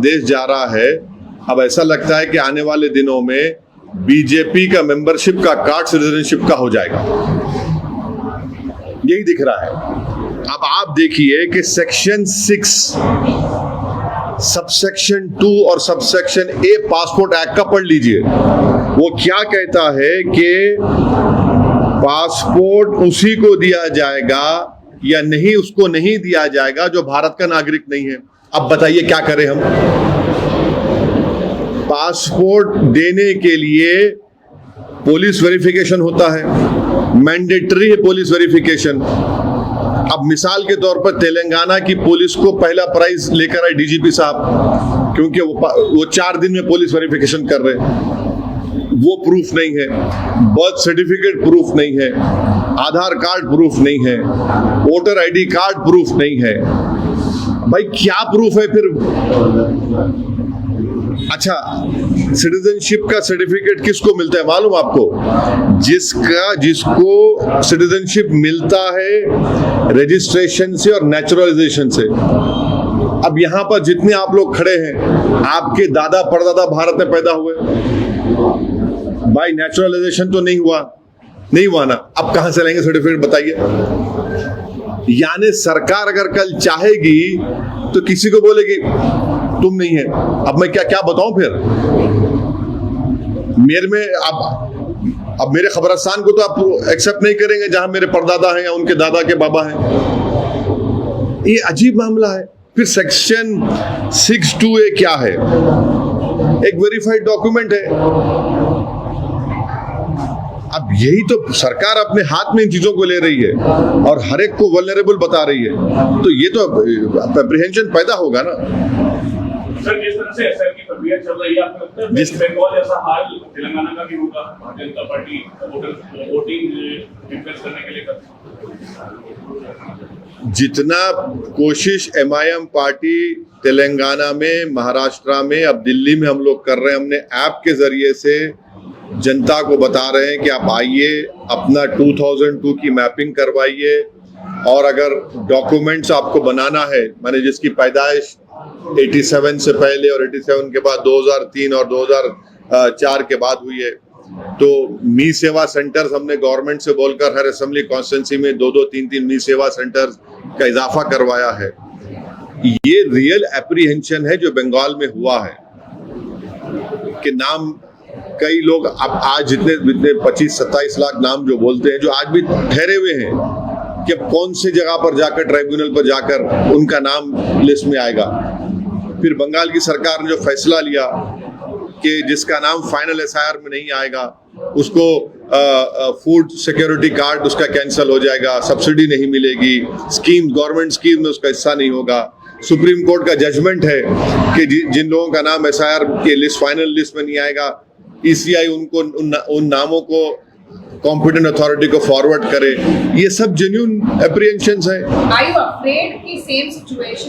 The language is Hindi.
देश जा रहा है। अब ऐसा लगता है कि आने वाले दिनों में बीजेपी का मेंबरशिप का कार्ड सिटीजनशिप का हो जाएगा, यही दिख रहा है। अब आप देखिए कि सेक्शन 6 सबसेक्शन 2 और सबसेक्शन ए पासपोर्ट एक्ट का पढ़ लीजिए। वो क्या कहता है कि पासपोर्ट उसी को दिया जाएगा या नहीं, उसको नहीं दिया जाएगा जो भारत का नागरिक नहीं है। अब बताइए क्या करें हम। पासपोर्ट देने के लिए पुलिस वेरिफिकेशन होता है, मैंडेटरी है पुलिस वेरिफिकेशन। अब मिसाल के तौर पर तेलंगाना की पुलिस को पहला प्राइज लेकर आए डीजीपी साहब, क्योंकि वो 4 दिन में पुलिस वेरिफिकेशन कर रहे हैं। वो प्रूफ नहीं है, बर्थ सर्टिफिकेट प्रूफ नहीं है, आधार कार्ड प्रूफ नहीं है, वोटर आईडी कार्ड प्रूफ नहीं है। भाई क्या प्रूफ है फिर? अच्छा, सिटीजनशिप का सर्टिफिकेट किसको मिलता है मालूम आपको? जिसको सिटीजनशिप मिलता है रजिस्ट्रेशन से और नेचुरलाइजेशन से। अब यहां पर जितने आप लोग खड़े हैं, आपके दादा परदादा भारत में पैदा हुए, भाई नेचुरलाइजेशन तो नहीं हुआ ना। अब कहां से लेंगे सर्टिफिकेट बताइए? यानी सरकार अगर कल चाहेगी तो किसी को बोलेगी तुम नहीं है। अब मैं क्या बताऊं फिर? अब मेरे खबरस्तान को तो आप एक्सेप्ट नहीं करेंगे जहां मेरे परदादा हैं या उनके दादा के बाबा हैं। ये अजीब मामला है। फिर सेक्शन 6(2)(a) क्या है? एक वेरीफाइड डॉक्यूमेंट है। अब यही तो सरकार अपने हाथ में इन चीजों को ले रही है और हर एक को वल्नरेबल बता रही है, तो ये तो एप्रीहेंशन पैदा होगा ना। सर, जिस तरह से एसआईआर की प्रक्रिया चल रही है, आपको लगता है वेस्ट बंगाल जैसा हाल तेलंगाना का भी होगा? Bharatiya Janata party voting influence करने के लिए जितना कोशिश एमआईएम पार्टी तेलंगाना में, महाराष्ट्र में, अब दिल्ली में हम लोग कर रहे हैं, हमने ऐप के जरिए से जनता को बता रहे हैं कि आप आइए, अपना 2002 की मैपिंग करवाइए, और अगर डॉक्यूमेंट्स आपको बनाना है, माने जिसकी पैदाइश 87 से पहले और 87 के बाद 2003 और 2004 के बाद हुई है, तो मी सेवा सेंटर्स हमने गवर्नमेंट से बोलकर हर असेंबली कॉन्स्टिट्यूंसी में 2-2, 3-3 मी सेवा सेंटर्स का इजाफा करवाया है। ये रियल एप्रीहेंशन है जो बंगाल में हुआ है कि नाम कई लोग अब आज जितने 25-27 लाख नाम जो बोलते हैं, जो आज भी ठहरे हुए हैं कि अब कौन सी जगह पर जाकर, ट्राइब्यूनल पर जाकर उनका नाम लिस्ट में आएगा। फिर बंगाल की सरकार ने जो फैसला लिया कि जिसका नाम फाइनल एसआईआर में नहीं आएगा उसको फूड सिक्योरिटी कार्ड उसका कैंसिल हो जाएगा, सब्सिडी नहीं मिलेगी, स्कीम, गवर्नमेंट स्कीम में उसका हिस्सा नहीं होगा। सुप्रीम कोर्ट का जजमेंट है कि जिन लोगों का नाम एसआईआर के लिस्ट, फाइनल लिस्ट में नहीं आएगा, ईसीआई उनको उन नामों को कॉम्पिटेंट अथॉरिटी को फॉरवर्ड करे। ये सब जेन्युइन एप्रीहेंशंस है। Are you afraid कि सेम सिचुएशन